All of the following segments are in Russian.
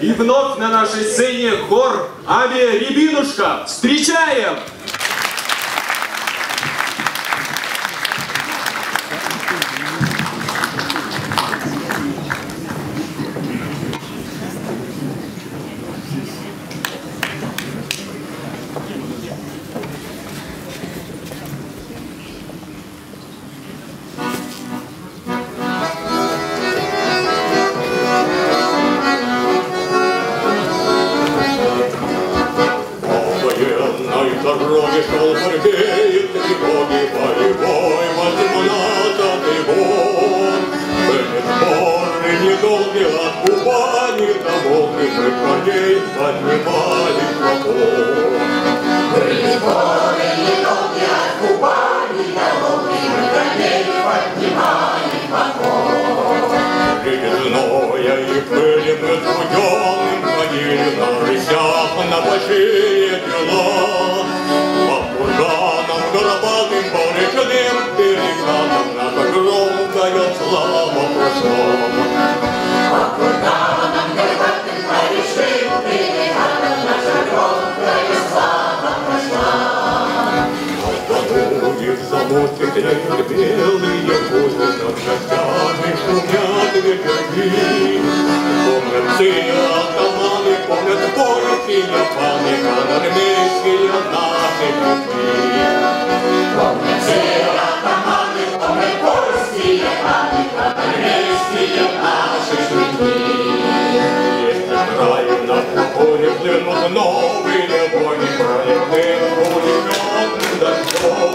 И вновь на нашей сцене хор «Авиарябинушка». Встречаем! Дороги шел Маргеет, тревоги полевой, возьмонатый вон. Были споры недолгие от Кубани до Волги, мы коней поднимали клапон. Были споры недолгие от Кубани до Волги, мы коней поднимали клапон. Среди зноя и пыли мы с Буденным ходили на рысях на большие дела. Курганом, горбатым, поречным перекатом наша громкая слава прошла. По курганам, горбатым, поречным перекатом наша громкая слава прошла. Их замутит трепет белые воздух, над шахтами шумят ветерки. Помнят сыны атаманы, помнят польские паны, конармейские наши пути. Помнят сыны атаманы, помнят польские паны, конармейские наши шутки. Если краем над поле плывут новые боги, проливным пулеметным дождем.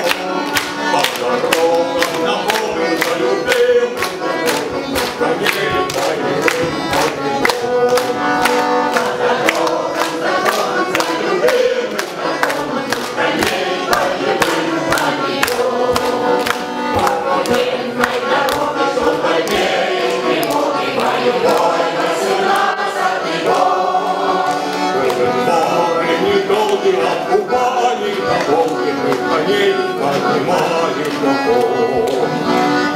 По дорогам на поле залюбим, коней боевым огнем. По дорогам залюбим, коней боевым огнем. По военной дороге шел Маргеет, тревоги боевой, 18-й год. Были недолгие от Кубани до Волги, мы коней поднимали клапон.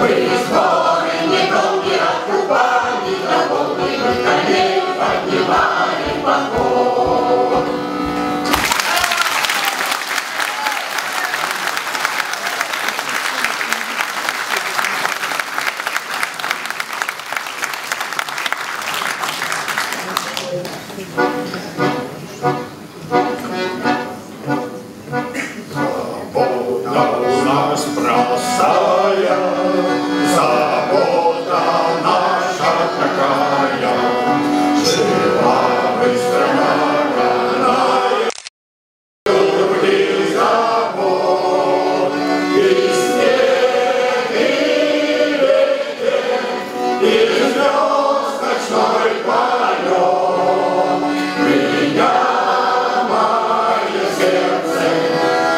Были споры недолгие от Кубани до Волги, мы коней поднимали клапон. Нас простая, забота наша такая, жила быстро родная, любви забот, и снег, и ветер, и звезд ночной полет. Меня мое сердце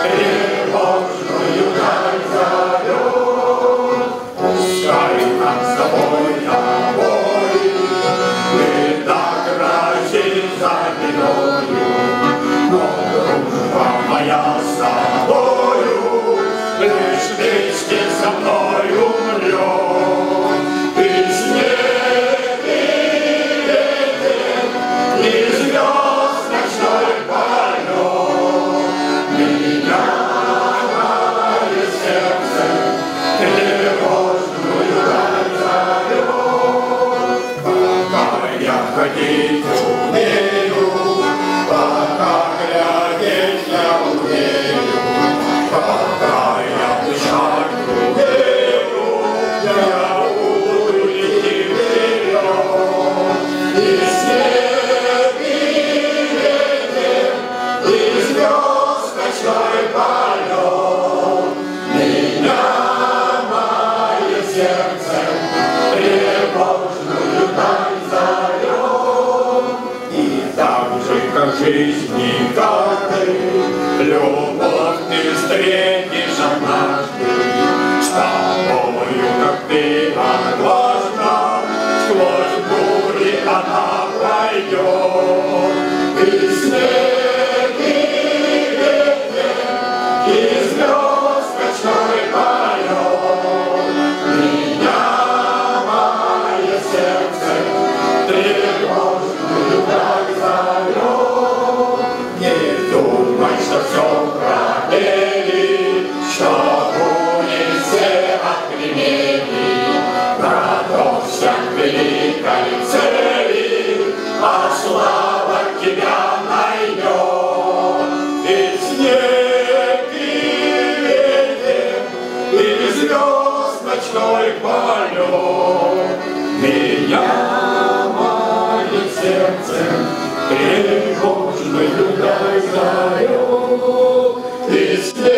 тревожную даль зовет. Пускай нам с тобой обои мы так разим за бедою, но дружба моя с тобою лишь вместе со мной умрет. И снег, и ветер, и звезд ночной полет. Меня мое сердце тревожную даль зовет. Пока я ходить умею, пока глядеть я умею, пока я дышать умею, я буду идти вперед. И снег, и ветер, и звезд ночной полет. Меня мое сердце тревожную даль зовет. И так же, как жизни карты, любовь ты встретишь однажды. С тобою, как ты отважна, сквозь бури она пройдет. И снег, и ветер, и звезд ночной полет. Меня мое сердце тревожную слава тебя найдет. И снег, и ветер, и звезд ночной полет. Меня манит сердцем тревожную дай зарю. И снег,